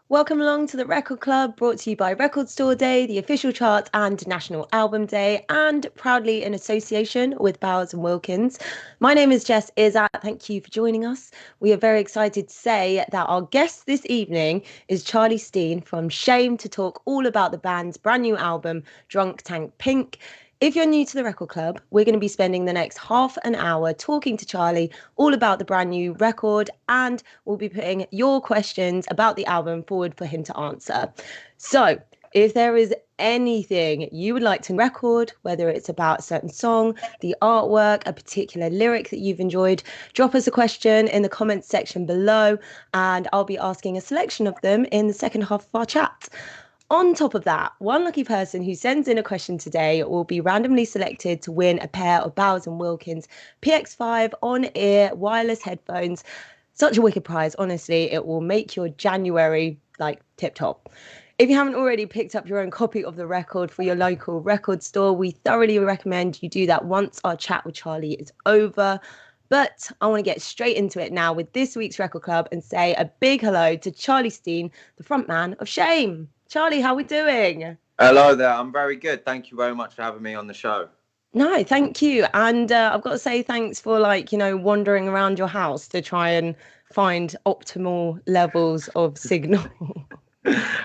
Welcome along to the Record Club, brought to you by Record Store Day, the official chart and National Album Day, and proudly in association with Bowers and Wilkins. My name is Jess Izzat. Thank you for joining us. We are very excited to say that our guest this evening is Charlie Steen from Shame to talk all about the band's brand new album, Drunk Tank Pink. If you're new to the Record Club, we're going to be spending the next half an hour talking to Charlie all about the brand new record, and we'll be putting your questions about the album forward for him to answer. So, if there is anything you would like to record, whether it's about a certain song, the artwork, a particular lyric that you've enjoyed, drop us a question in the comments section below, and I'll be asking a selection of them in the second half of our chat. On top of that, one lucky person who sends in a question today will be randomly selected to win a pair of Bowers and Wilkins PX5 on-ear wireless headphones. Such a wicked prize, honestly. It will make your January like tip-top. If you haven't already picked up your own copy of the record for your local record store, we thoroughly recommend you do that once our chat with Charlie is over. But I want to get straight into it now with this week's Record Club and say a big hello to Charlie Steen, the frontman of Shame. Charlie, how are we doing? Hello there. I'm very good. Thank you very much for having me on the show. No, thank you. And I've got to say thanks for wandering around your house to try and find optimal levels of signal.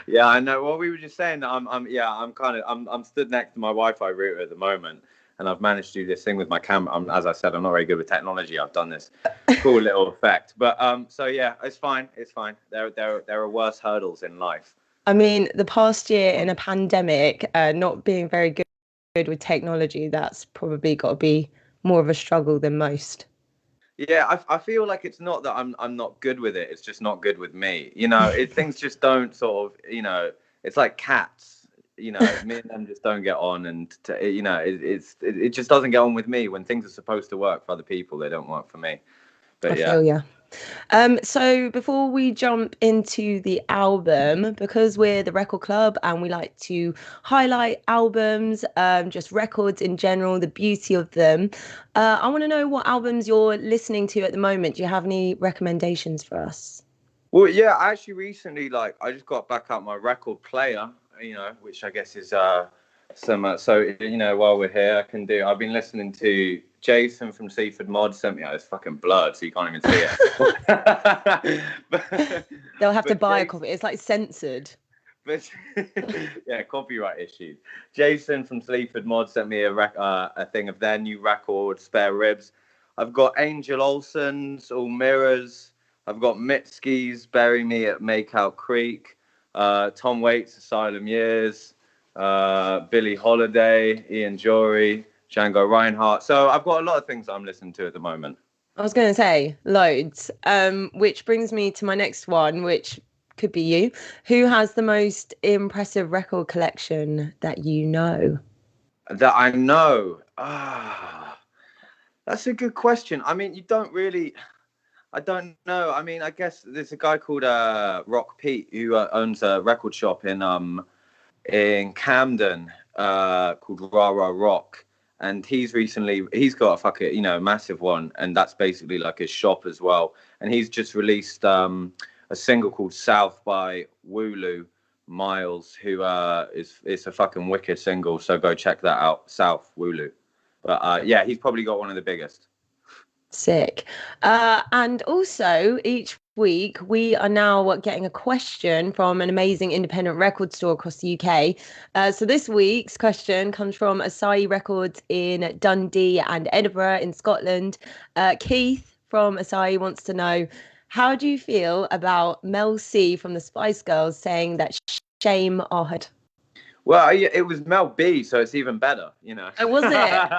Yeah, I know. Well, we were just saying that I'm stood next to my Wi-Fi router at the moment, and I've managed to do this thing with my camera. As I said, I'm not very good with technology. I've done this cool little effect, but so yeah, it's fine. It's fine. There are worse hurdles in life. I mean, the past year in a pandemic, not being very good with technology, that's probably got to be more of a struggle than most. Yeah, I feel like it's not that I'm not good with it. It's just not good with me. Things just don't sort of, it's like cats. Me and them just don't get on, and it just doesn't get on with me. When things are supposed to work for other people, they don't work for me. But I feel yeah. So before we jump into the album, because we're the Record Club and we like to highlight albums, just records in general, the beauty of them, I want to know what albums you're listening to at the moment. Do you have any recommendations for us? Well, yeah, actually recently, I just got back out my record player, which I guess is some. So while we're here, I've been listening to Jason from Seaford Mod sent me out. It's fucking blurred, so you can't even see it. They'll have to buy a copy. It's like censored. But yeah, copyright issues. Jason from Sleaford Mod sent me a thing of their new record, Spare Ribs. I've got Angel Olsen's All Mirrors. I've got Mitski's Bury Me at Makeout Creek. Tom Waits' Asylum Years. Billie Holiday, Ian Jory, Django Reinhardt. So I've got a lot of things I'm listening to at the moment. I was going to say loads, which brings me to my next one, which could be you. Who has the most impressive record collection that you know? That I know? That's a good question. I mean, I don't know. I mean, I guess there's a guy called Rock Pete who owns a record shop in Camden called Rah Rah Rock, and he's got a massive one, and that's basically like his shop as well. And he's just released a single called South by Wooloo Miles, who it's a fucking wicked single, so go check that out, South Wooloo. But yeah, he's probably got one of the biggest. Sick. And also each week we are now getting a question from an amazing independent record store across the UK. So this week's question comes from Asahi Records in Dundee and Edinburgh in Scotland. Keith from Asahi wants to know, how do you feel about Mel C from the Spice Girls saying that Shame are her? Well, it was Mel B, so it's even better, Oh, was it?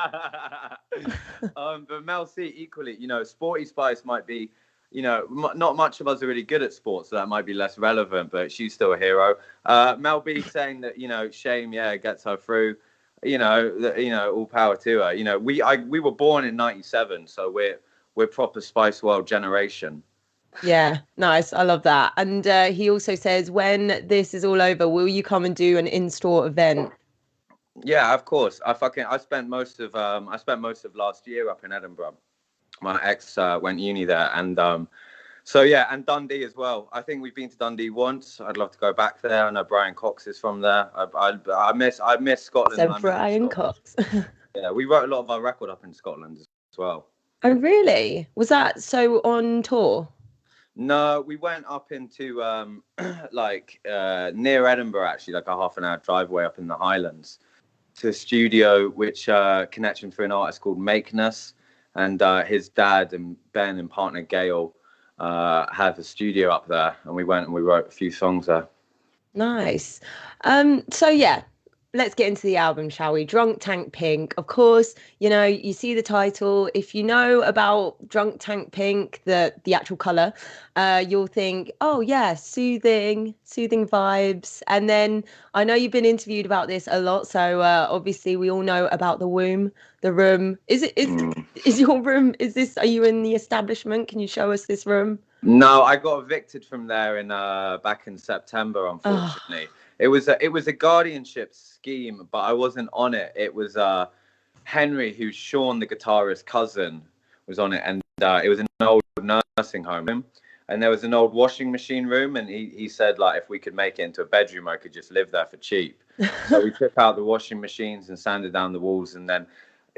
But Mel C equally, Sporty Spice might be, not much of us are really good at sports, so that might be less relevant, but she's still a hero. Mel B saying that, Shame, gets her through, all power to her. We were born in '97, so we're proper Spice World generation. Yeah, nice. I love that. And he also says, when this is all over, will you come and do an in-store event? Yeah, of course. I spent most of last year up in Edinburgh. My ex went uni there, and So yeah, and Dundee as well. I think we've been to Dundee once. I'd love to go back there. I know Brian Cox is from there. I miss Scotland, So and I miss Brian Scotland. Cox. Yeah, we wrote a lot of our record up in Scotland as well. Oh, really? Was that so on tour? No, we went up into near Edinburgh, actually, like a half an hour drive away up in the Highlands, to a studio which connects him through an artist called Makeness, and his dad and Ben and partner Gail have a studio up there, and we went and we wrote a few songs there. Nice. So yeah, let's get into the album, shall we? Drunk Tank Pink. Of course, you see the title. If you know about Drunk Tank Pink, the actual color, you'll think, oh yeah, soothing vibes. And then I know you've been interviewed about this a lot, so obviously we all know about the womb, the room. Is your room? Are you in the establishment? Can you show us this room? No, I got evicted from there in back in September, unfortunately. Oh. It was a guardianship scheme, but I wasn't on it. It was Henry, who's Sean, the guitarist's cousin, was on it, and it was an old nursing home, and there was an old washing machine room, and he said, like, if we could make it into a bedroom, I could just live there for cheap. So we took out the washing machines and sanded down the walls, and then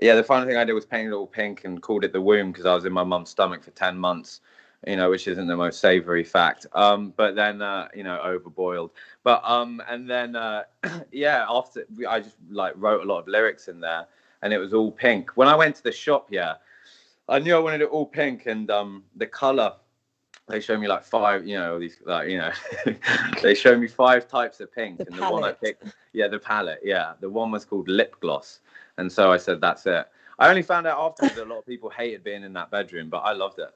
the final thing I did was paint it all pink and called it the womb, because I was in my mum's stomach for 10 months. Which isn't the most savory fact. But then, overboiled. But, and then, after I just like wrote a lot of lyrics in there, and it was all pink. When I went to the shop, I knew I wanted it all pink, and the color, they showed me like five, these, they showed me 5 types of pink. The and palette. The one I picked, the palette, the one was called lip gloss. And so I said, that's it. I only found out afterwards that a lot of people hated being in that bedroom, but I loved it.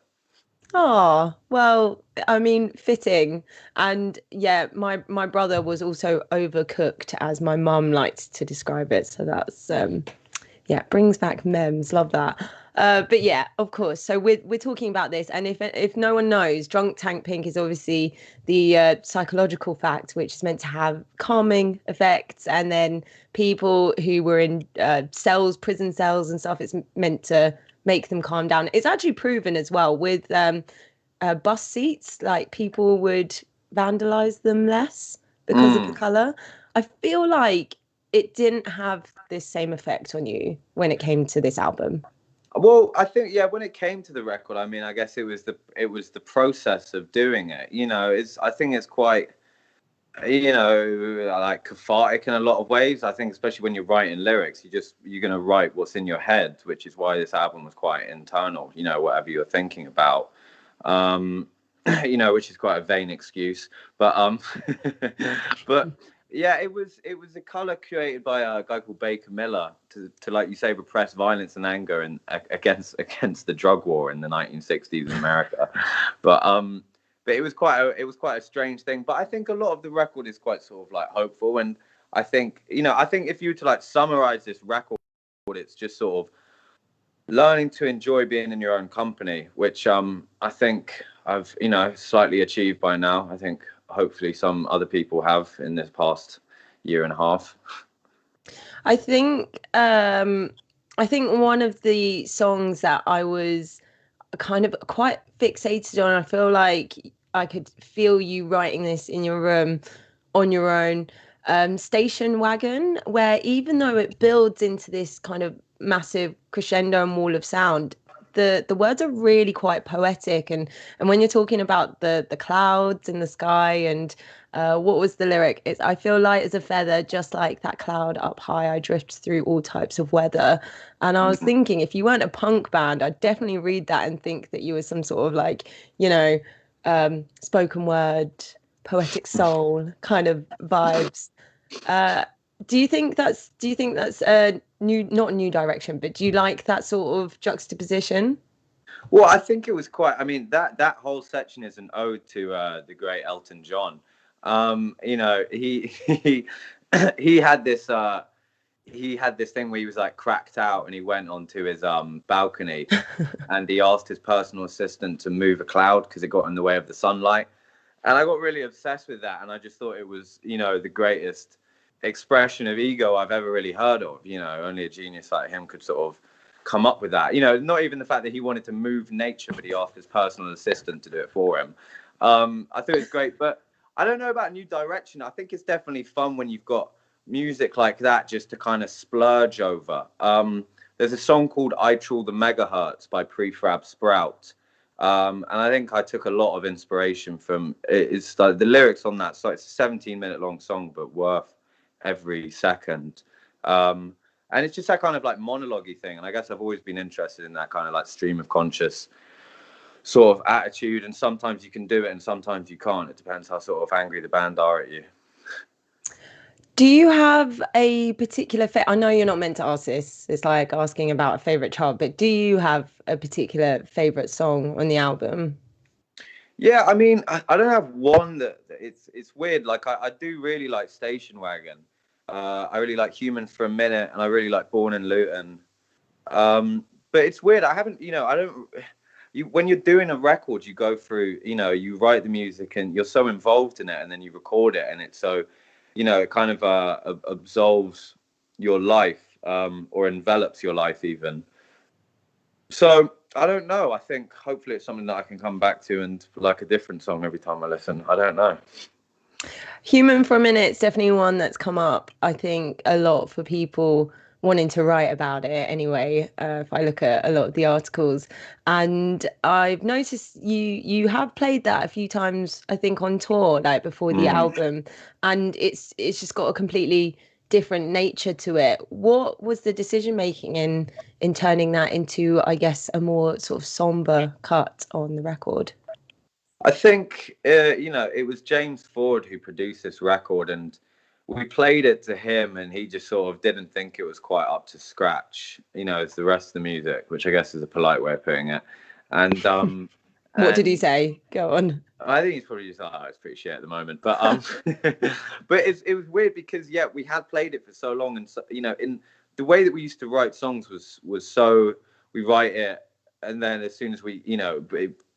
Oh, well, I mean, fitting. And yeah, my brother was also overcooked, as my mum liked to describe it. So that's brings back memes. Love that. But yeah, of course. So we're talking about this, and if no one knows, Drunk Tank Pink is obviously the psychological fact, which is meant to have calming effects, and then people who were in prison cells and stuff, it's meant to make them calm down. It's actually proven as well with bus seats, like people would vandalize them less because of the color. I feel like it didn't have this same effect on you when it came to this album. Well, I think when it came to the record, I mean, I guess it was the process of doing it. I think it's quite like cathartic in a lot of ways. I think especially when you're writing lyrics, you're going to write what's in your head, which is why this album was quite internal, whatever you're thinking about, which is quite a vain excuse, but but yeah, it was a color created by a guy called Baker Miller to like you say, repress violence and anger and against the drug war in the 1960s in America. But it was quite a strange thing. But I think a lot of the record is quite sort of like hopeful. And I think if you were to like summarize this record, it's just sort of learning to enjoy being in your own company, which I think I've slightly achieved by now. I think hopefully some other people have in this past year and a half. I think one of the songs that I was kind of quite fixated on, I feel like I could feel you writing this in your room on your own, Station Wagon, where even though it builds into this kind of massive crescendo and wall of sound, the words are really quite poetic, and when you're talking about the clouds in the sky, and what was the lyric? It's, I feel light as a feather, just like that cloud up high, I drift through all types of weather. And I was thinking, if you weren't a punk band, I'd definitely read that and think that you were some sort of like, spoken word, poetic soul kind of vibes. Do you think that's a not a new direction, but do you like that sort of juxtaposition? Well, I think it was quite. I mean, that whole section is an ode to the great Elton John. He he had this thing where he was like cracked out, and he went onto his balcony, and he asked his personal assistant to move a cloud because it got in the way of the sunlight. And I got really obsessed with that, and I just thought it was the greatest expression of ego I've ever really heard of. Only a genius like him could sort of come up with that. You know, not even the fact that he wanted to move nature, but he asked his personal assistant to do it for him. I thought it was great, but I don't know about new direction. I think it's definitely fun when you've got music like that just to kind of splurge over. There's a song called I Trawl the Megahertz by Prefab Sprout. And I think I took a lot of inspiration from it. It's like the lyrics on that. So it's a 17-minute long song, but worth every second. And it's just that kind of like monologue-y thing. And I guess I've always been interested in that kind of like stream of conscious sort of attitude. And sometimes you can do it and sometimes you can't. It depends how sort of angry the band are at you. Do you have a particular I know you're not meant to ask this. It's like asking about a favorite child, but do you have a particular favorite song on the album? Yeah, I mean, I don't have one that it's weird. Like I do really like Station Wagon. I really like Human for a Minute, and I really like Born in Luton. But it's weird. I haven't, you know, I don't. When you're doing a record, you go through, you know, you write the music and you're so involved in it, and then you record it, and it's so, you know, it kind of absolves your life, or envelops your life even. So I don't know. I think hopefully it's something that I can come back to and like a different song every time I listen. I don't know. Human for a Minute is definitely one that's come up, I think, a lot for people wanting to write about it anyway, if I look at a lot of the articles. And I've noticed you have played that a few times, I think, on tour, like before the album, and it's just got a completely different nature to it. What was the decision making in turning that into, I guess, a more sort of somber cut on the record? I think, you know, it was James Ford who produced this record, and we played it to him, and he just sort of didn't think it was quite up to scratch, you know, as the rest of the music, which I guess is a polite way of putting it. And what did he say? Go on. I think he's probably just like, oh, it's pretty shit at the moment. But but it was weird because yeah, we had played it for so long, and so, you know, in the way that we used to write songs was so we write it, and then as soon as we, you know,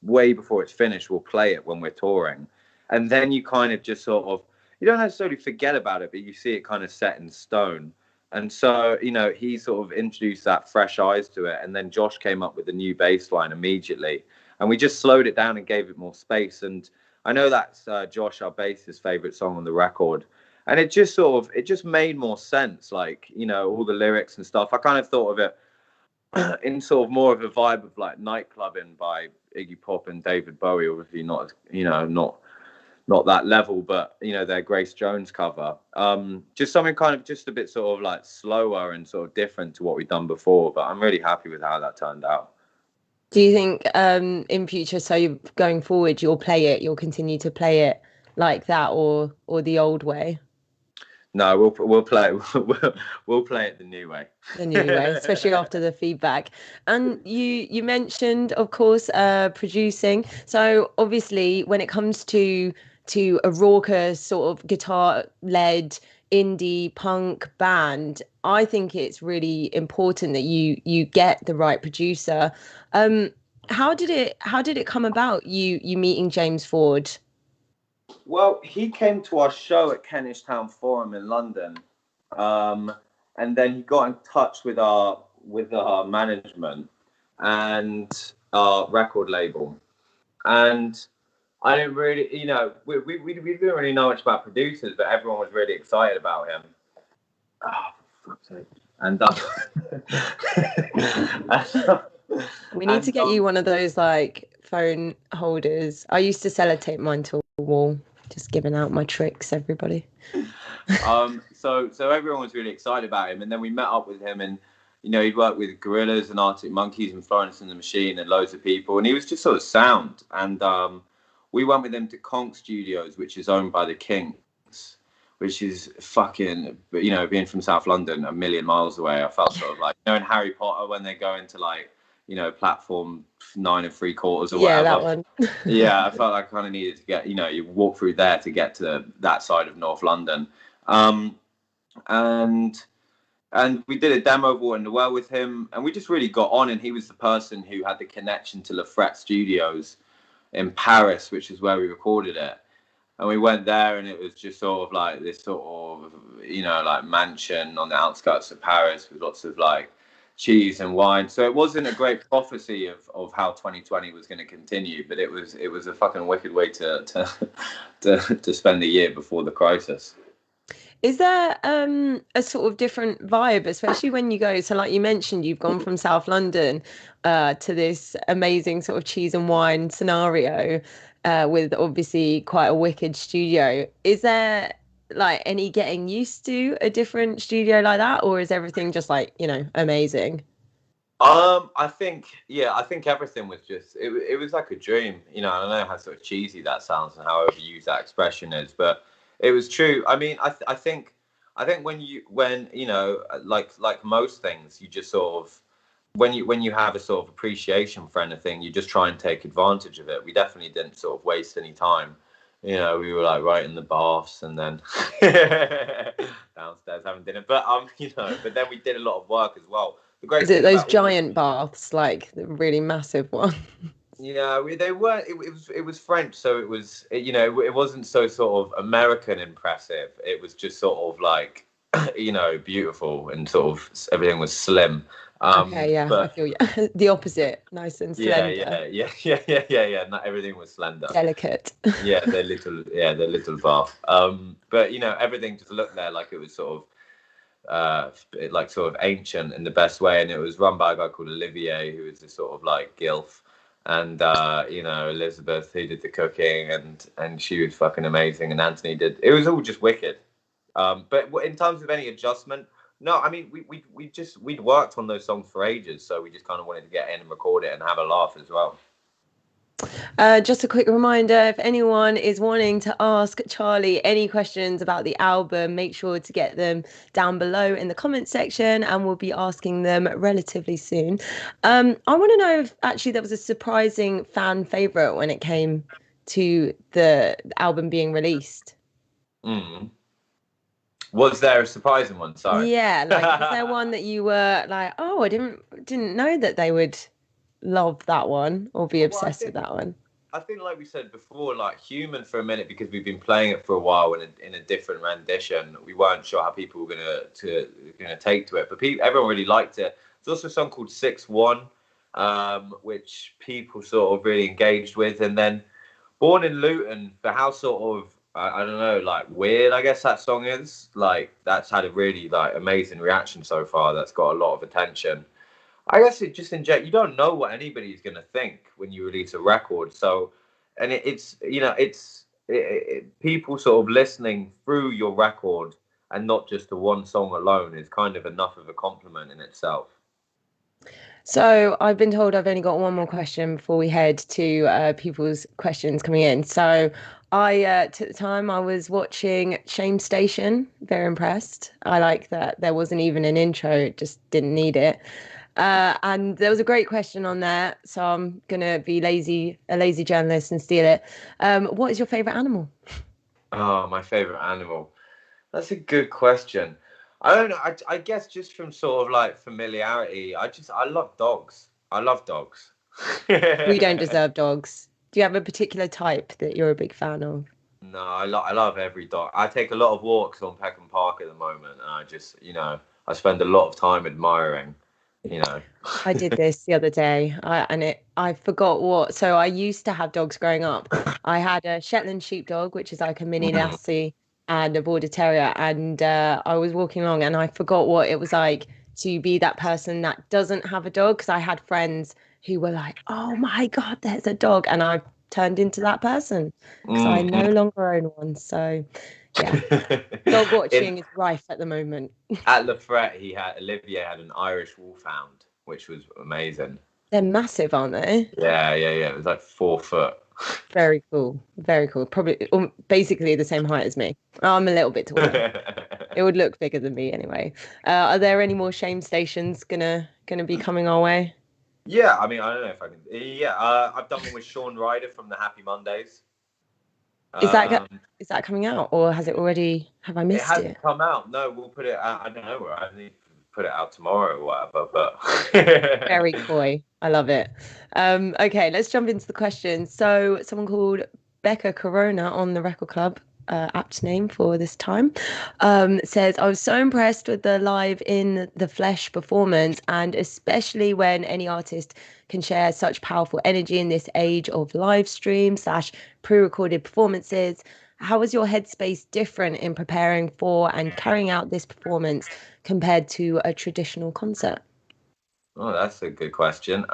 way before it's finished, we'll play it when we're touring, and then you kind of just sort of, you don't necessarily forget about it, but you see it kind of set in stone. And so, you know, he sort of introduced that fresh eyes to it, and then Josh came up with a new bass line immediately, and we just slowed it down and gave it more space. And I know that's Josh, our bassist's favorite song on the record, and it just sort of, it just made more sense, like, you know, all the lyrics and stuff. I kind of thought of it in sort of more of a vibe of like Nightclubbing by Iggy Pop and David Bowie. Obviously not, you know, not that level, but you know, their Grace Jones cover. Just something kind of just a bit sort of like slower and sort of different to what we've done before. But I'm really happy with how that turned out. Do you think in future, so going forward, you'll continue to play it like that, or the old way? No, we'll play we'll play it the new way. The new way, especially after the feedback. And you mentioned, of course, producing. So obviously, when it comes to a raucous sort of guitar-led indie punk band, I think it's really important that you get the right producer. How did it come about, you meeting James Ford? Well, he came to our show at Kentish Town Forum in London, and then he got in touch with our management and our record label. And I didn't really, you know, we didn't really know much about producers, but everyone was really excited about him. Oh, for fuck's sake. And we need to get you one of those like phone holders. I used to sellotape mine to a wall, just giving out my tricks, everybody. So everyone was really excited about him, and then we met up with him, and you know, he'd worked with Gorillaz and Arctic Monkeys and Florence and the Machine and loads of people, and he was just sort of sound. And we went with him to Conch Studios, which is owned by the Kinks, which is fucking, you know, being from South London, a million miles away. I felt sort of like, you know, in Harry Potter when they go into like, you know, platform 9 3/4 or whatever. Yeah, that one. Yeah, I felt like I kind of needed to get, you know, you walk through there to get to that side of North London. And we did a demo of Water in the Well with him, and we just really got on. And he was the person who had the connection to La Frette Studios in Paris, which is where we recorded it. And we went there, and it was just sort of like this sort of, you know, like mansion on the outskirts of Paris with lots of like cheese and wine. So it wasn't a great prophecy of how 2020 was going to continue, but it was a fucking wicked way to to spend the year before the crisis. Is there a sort of different vibe, especially when you go? So, like you mentioned, you've gone from South London to this amazing sort of cheese and wine scenario with obviously quite a wicked studio. Is there like any getting used to a different studio like that, or is everything just like, amazing? I think everything was just it was like a dream. I don't know how sort of cheesy that sounds and how overused that expression is, but it was true. I mean, I think when like most things, you just sort of when you have a sort of appreciation for anything, you just try and take advantage of it. We definitely didn't sort of waste any time. We were like right in the baths and then downstairs having dinner. But but then we did a lot of work as well. The great Is it thing those about giant baths, like the really massive one? they weren't. It was French, so it wasn't so sort of American impressive. It was just sort of like beautiful and sort of everything was slim. Okay, yeah, I But feel you. The opposite, nice and slender, yeah. Not everything was slender. delicate. They're little bath. But everything just looked there like it was sort of like sort of ancient in the best way, and it was run by a guy called Olivier, who is a sort of like gilf, and Elizabeth, who did the cooking, and she was fucking amazing, and Anthony did. It was all just wicked. But in terms of any adjustment, no, I mean we'd worked on those songs for ages, so we just kind of wanted to get in and record it and have a laugh as well. Just a quick reminder, if anyone is wanting to ask Charlie any questions about the album, make sure to get them down below in the comments section and we'll be asking them relatively soon. I want to know if actually there was a surprising fan favourite when it came to the album being released. Was there a surprising one? Sorry. Yeah, like was there one that you were like, oh, I didn't know that they would love that one or be obsessed with that one? I think, like we said before, like Human for a minute, because we've been playing it for a while in a different rendition. We weren't sure how people were gonna take to it, but everyone really liked it. There's also a song called 6-1, which people sort of really engaged with, and then Born in Luton, for how sort of I don't know, like weird, I guess that song is. Like that's had a really like amazing reaction so far. That's got a lot of attention. I guess it just you don't know what anybody's gonna think when you release a record. So, and it's people sort of listening through your record and not just the one song alone is kind of enough of a compliment in itself. So I've been told I've only got one more question before we head to people's questions coming in. So I, at the time, I was watching Shame Station. Very impressed. I like that there wasn't even an intro, just didn't need it. And there was a great question on there, so I'm gonna be a lazy journalist and steal it. What is your favorite animal? Oh, my favorite animal. That's a good question. I don't know. I guess just from sort of like familiarity, I love dogs. I love dogs. We don't deserve dogs. Do you have a particular type that you're a big fan of? No, I love every dog. I take a lot of walks on Peckham Park at the moment, and I just I spend a lot of time admiring. I did this the other day, I forgot what. So I used to have dogs growing up. I had a Shetland sheepdog, which is like a mini lassie, and a border terrier. And I was walking along, and I forgot what it was like to be that person that doesn't have a dog. Because I had friends who were like, "Oh my God, there's a dog," and I turned into that person because I no longer own one. So yeah, dog watching is rife at the moment. At Le Fret, Olivier had an Irish wolfhound, which was amazing. They're massive, aren't they? Yeah. It was like 4 foot. Very cool. Very cool. Probably basically the same height as me. I'm a little bit taller. It would look bigger than me anyway. Are there any more Shame Stations gonna be coming our way? Yeah, I mean, I don't know if I can. Yeah, I've done one with Sean Ryder from the Happy Mondays. Is that coming out, or has it already? Have I missed it? It hasn't come out. No, we'll put it out. I don't know. I need to put it out tomorrow or whatever. But very coy. I love it. Okay, let's jump into the questions. So, someone called Becca Corona on the Record Club apt name for this time, says, I was so impressed with the live in the flesh performance, and especially when any artist can share such powerful energy in this age of live stream slash pre-recorded performances. How was your headspace different in preparing for and carrying out this performance compared to a traditional concert? Oh, that's a good question.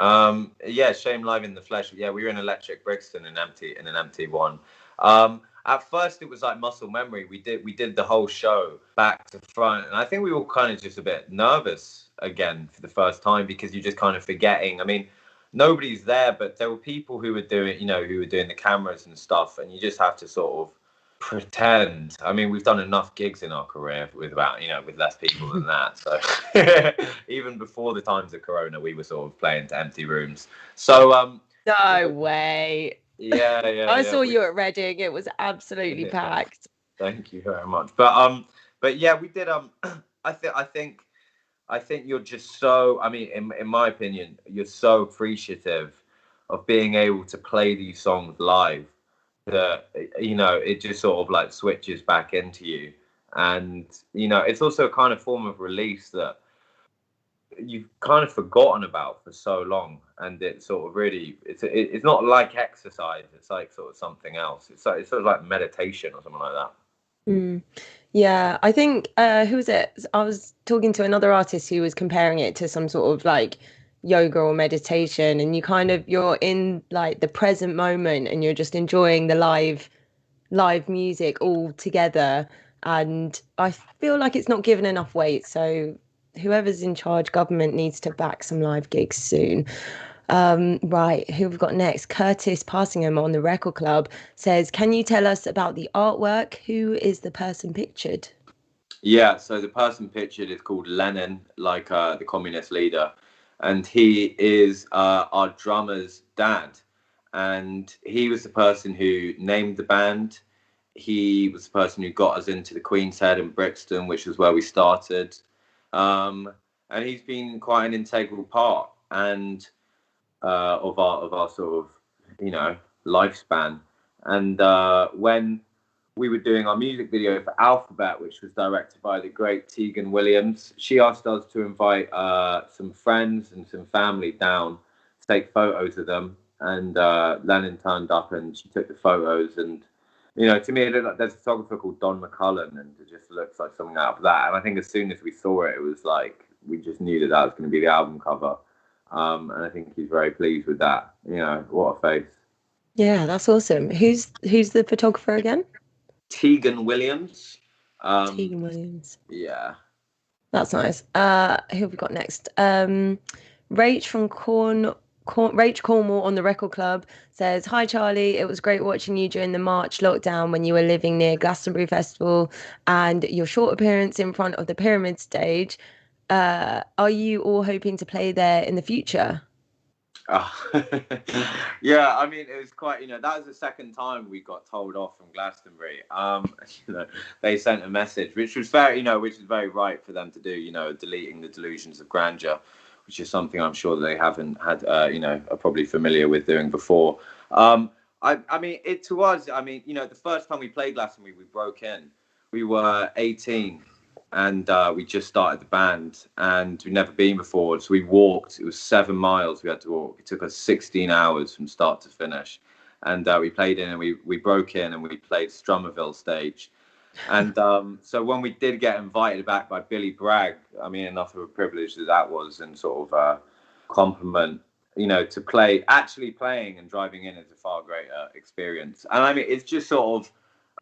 Yeah, Shame live in the flesh. Yeah, we were in Electric Brixton in an empty one. At first, it was like muscle memory. We did the whole show back to front, and I think we were kind of just a bit nervous again for the first time because you're just kind of forgetting. I mean, nobody's there, but there were people who were doing, who were doing the cameras and stuff, and you just have to sort of pretend. I mean, we've done enough gigs in our career with with less people than that. So even before the times of Corona, we were sort of playing to empty rooms. So No way. yeah. I saw you at Reading. It was absolutely packed. Thank you very much. But yeah, we did. I think you're just so. I mean, in my opinion, you're so appreciative of being able to play these songs live that it just sort of like switches back into you, and it's also a kind of form of release that you've kind of forgotten about for so long, and it's sort of really it's not like exercise, it's like sort of something else. It's sort of like meditation or something like that. Yeah, I think who was it? I was talking to another artist who was comparing it to some sort of like yoga or meditation, and you're in like the present moment and you're just enjoying the live music all together. And I feel like it's not given enough weight. So whoever's in charge, government needs to back some live gigs soon. Right, who have we got next? Curtis Passingham on the Record Club says, can you tell us about the artwork? Who is the person pictured? Yeah, so the person pictured is called Lenin, like the communist leader, and he is our drummer's dad, and he was the person who named the band. He was the person who got us into the Queen's Head in Brixton, which was where we started, and he's been quite an integral part and of our sort of lifespan. And when we were doing our music video for Alphabet, which was directed by the great Tegan Williams, she asked us to invite some friends and some family down to take photos of them. And Lennon turned up and she took the photos. And, to me, it looked like there's a photographer called Don McCullen, and it just looks like something out of that. And I think as soon as we saw it, it was like, we just knew that was going to be the album cover. And I think he's very pleased with that. What a face. Yeah, that's awesome. Who's the photographer again? Tegan Williams. Tegan Williams. Yeah. That's nice. Who have we got next? Rach from Rach Cornwall on the Record Club says, hi Charlie, it was great watching you during the March lockdown when you were living near Glastonbury Festival and your short appearance in front of the Pyramid stage. Are you all hoping to play there in the future? Yeah, I mean, it was quite, that was the second time we got told off from Glastonbury. They sent a message, which was which is very right for them to do, deleting the delusions of grandeur, which is something I'm sure they haven't had, are probably familiar with doing before. I mean, to us, the first time we played Glastonbury, we broke in. We were 18. And we just started the band, and we'd never been before. So we walked. It was 7 miles we had to walk. It took us 16 hours from start to finish. And we played in, and we broke in, and we played Strummerville stage. And so when we did get invited back by Billy Bragg, I mean, enough of a privilege that was, and sort of compliment, to actually playing and driving in is a far greater experience. And I mean, it's just sort of,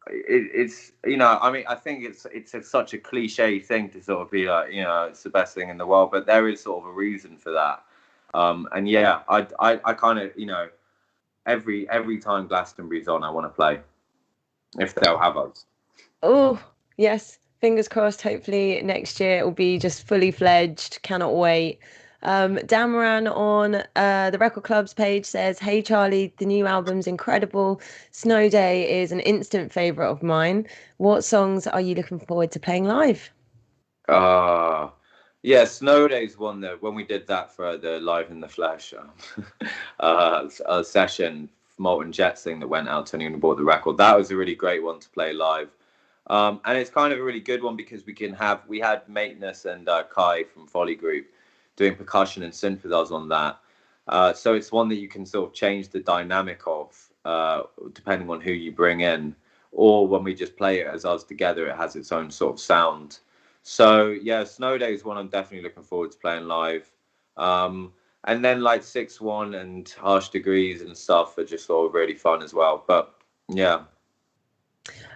it's I mean, I think it's such a cliche thing to sort of be like, it's the best thing in the world, but there is sort of a reason for that. And yeah, I kind of, every time Glastonbury's on, I want to play if they'll have us. Oh yes, fingers crossed. Hopefully next year it will be just fully fledged. Cannot wait. Dan Moran on the Record Club's page says, hey Charlie, the new album's incredible. Snow Day is an instant favourite of mine. What songs are you looking forward to playing live? Yeah, Snow Day's one that when we did that for the Live in the Flesh session Molten Jets thing that went out to anyone who bought the record. That was a really great one to play live. And it's kind of a really good one because we had Mateness and Kai from Folly Group doing percussion and synth with us on that. So it's one that you can sort of change the dynamic of depending on who you bring in, or when we just play it as us together, it has its own sort of sound. So yeah, Snow Day is one I'm definitely looking forward to playing live. And then like 6-1 and Harsh Degrees and stuff are just sort of really fun as well. But yeah.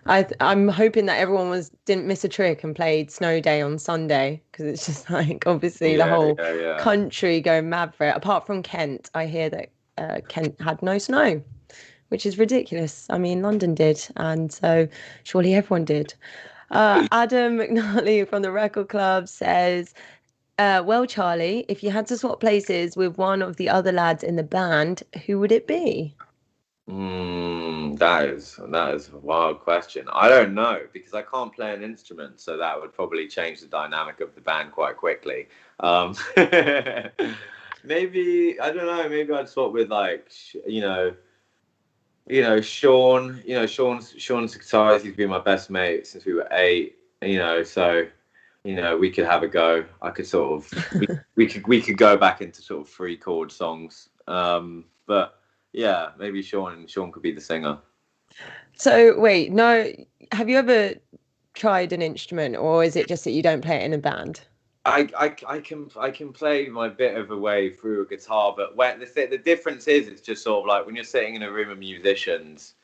I'm hoping that everyone didn't miss a trick and played Snow Day on Sunday, because it's just like obviously the whole country going mad for it. Apart from Kent, I hear that Kent had no snow, which is ridiculous. I mean, London did, and so surely everyone did. Adam McNally from the Record Club says, well, Charlie, if you had to swap places with one of the other lads in the band, who would it be? That is a wild question. I don't know, because I can't play an instrument, so that would probably change the dynamic of the band quite quickly. Maybe, I don't know, maybe I'd swap with like Sean. Sean's a guitarist. He's been my best mate since we were 8. So we could have a go. I could sort of we could go back into sort of 3-chord songs. But yeah, maybe Sean could be the singer. So wait, no, have you ever tried an instrument, or is it just that you don't play it in a band? I can play my bit of a way through a guitar, but when the difference is, it's just sort of like when you're sitting in a room of musicians,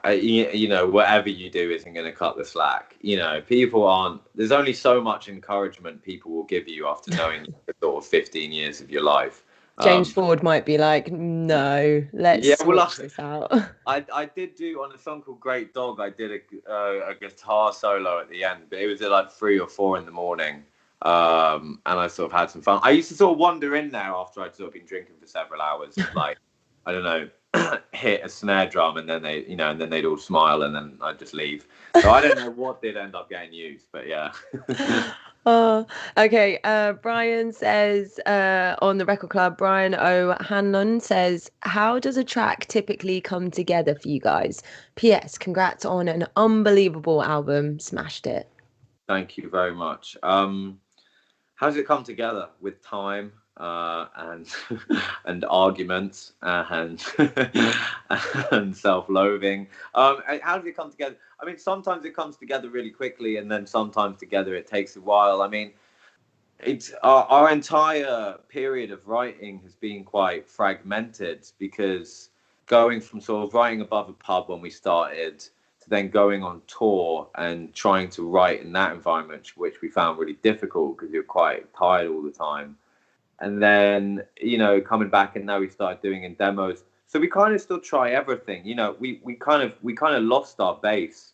whatever you do isn't going to cut the slack. There's only so much encouragement people will give you after knowing you for sort of 15 years of your life. James Ford might be like, no, let's sort this out. I did do on a song called Great Dog. I did a guitar solo at the end, but it was at like 3 or 4 in the morning. And I sort of had some fun. I used to sort of wander in there after I'd sort of been drinking for several hours, and like, I don't know, hit a snare drum, and then they'd all smile, and then I'd just leave. So I don't know what did end up getting used, but yeah. Oh, okay. Brian says on the Record Club, Brian O'Hanlon says, how does a track typically come together for you guys? P.S. Congrats on an unbelievable album. Smashed it. Thank you very much. How does it come together? With time and arguments and and self-loathing. How does it come together? I mean, sometimes it comes together really quickly, and then sometimes together it takes a while. I mean, it's our entire period of writing has been quite fragmented, because going from sort of writing above a pub when we started to then going on tour and trying to write in that environment, which we found really difficult because you're quite tired all the time. And then, coming back, and now we started doing in demos. So we kind of still try everything. We kind of lost our bass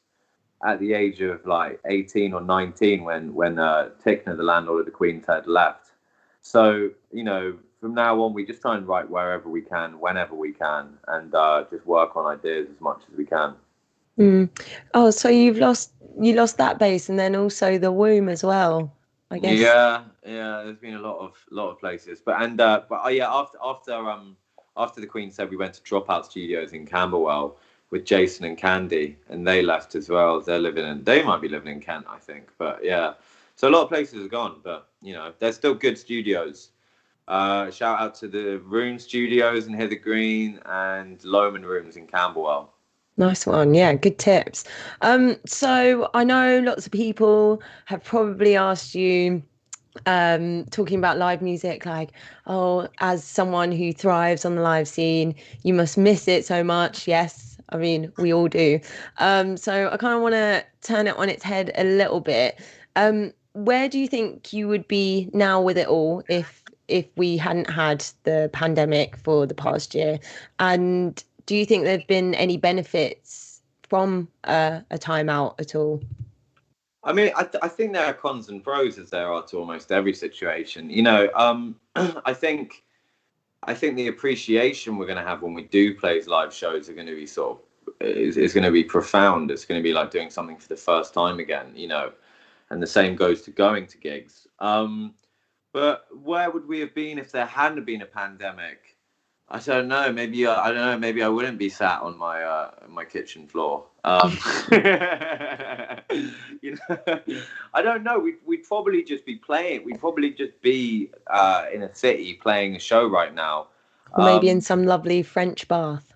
at the age of like 18 or 19 when Tickner, the landlord of the Queen's Head, left. So, from now on, we just try and write wherever we can, whenever we can, and just work on ideas as much as we can. Oh, so you lost that bass, and then also the womb as well, I guess. Yeah. There's been a lot of places, but yeah, after the Queen said, we went to Dropout Studios in Camberwell with Jason and Candy, and they left as well. They might be living in Kent, I think. But yeah, so a lot of places are gone, but there's still good studios. Shout out to the Room Studios in Hither Green and Lomond Rooms in Camberwell. Nice one. Yeah, good tips. So I know lots of people have probably asked you, talking about live music, like, oh, as someone who thrives on the live scene, you must miss it so much. Yes, I mean, we all do. So I kind of want to turn it on its head a little bit. Where do you think you would be now with it all if we hadn't had the pandemic for the past year? And do you think there've been any benefits from a timeout at all? I mean, I think there are cons and pros, as there are to almost every situation. I think the appreciation we're going to have when we do play live shows are going to be is going to be profound. It's going to be like doing something for the first time again, and the same goes to going to gigs. But where would we have been if there hadn't been a pandemic? I don't know. Maybe I don't know. Maybe I wouldn't be sat on my kitchen floor. You know, I don't know. We'd probably just be playing. We'd probably just be in a city playing a show right now. Or maybe in Um, some lovely French bath.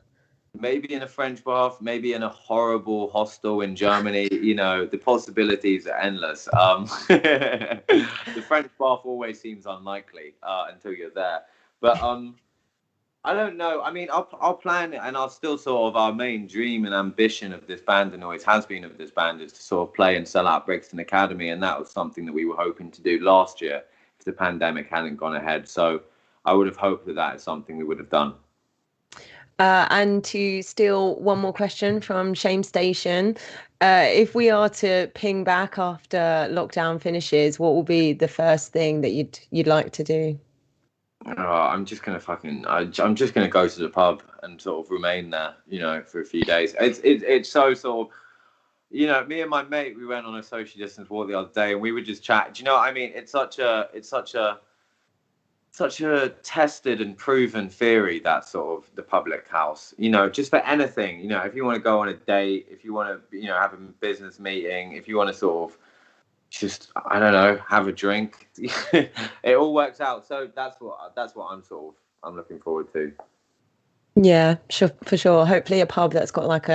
Maybe in a French bath. Maybe in a horrible hostel in Germany. You know, the possibilities are endless. The French bath always seems unlikely until you're there. But I don't know. I mean, I'll plan it, and I'll still sort of our main dream and ambition of this band, and always has been of this band, is to sort of play and sell out Brixton Academy, and that was something that we were hoping to do last year if the pandemic hadn't gone ahead. So I would have hoped that that is something we would have done. And to steal one more question from Shame Station, if we are to ping back after lockdown finishes, what will be the first thing that you'd like to do? I'm just gonna I'm just gonna go to the pub and sort of remain there, you know, for a few days. It's so sort of, you know, me and my mate, we went on a social distance walk the other day, and we would just chat. Do you know what I mean? It's such a tested and proven theory, that sort of the public house. You know, just for anything. You know, if you want to go on a date, if you want to, you know, have a business meeting, if you want to sort of just, I don't know, have a drink, it all works out. So that's what I'm looking forward to. Yeah, sure, for sure. Hopefully a pub that's got like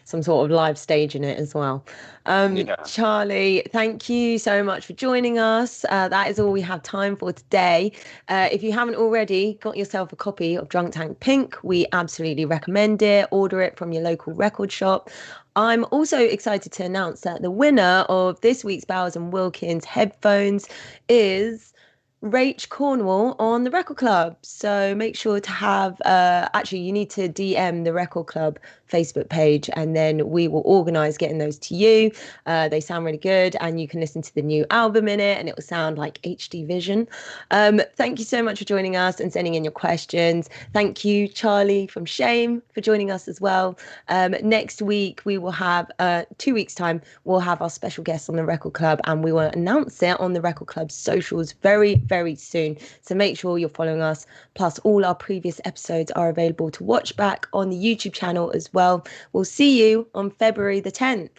some sort of live stage in it as well. Yeah. Charlie, thank you so much for joining us. That is all we have time for today. If you haven't already got yourself a copy of Drunk Tank Pink, we absolutely recommend it. Order it from your local record shop. I'm also excited to announce that the winner of this week's Bowers and Wilkins headphones is Rach Cornwall on the Record Club. So make sure to have, actually, you need to DM the Record Club Facebook page, and then we will organise getting those to you. They sound really good, and you can listen to the new album in it, and it will sound like HD Vision. Thank you so much for joining us and sending in your questions. Thank you, Charlie from Shame, for joining us as well. Next week, we will have, 2 weeks' time, we'll have our special guest on the Record Club, and we will announce it on the Record Club's socials very, very soon. So make sure you're following us. Plus, all our previous episodes are available to watch back on the YouTube channel as well. We'll see you on February the 10th.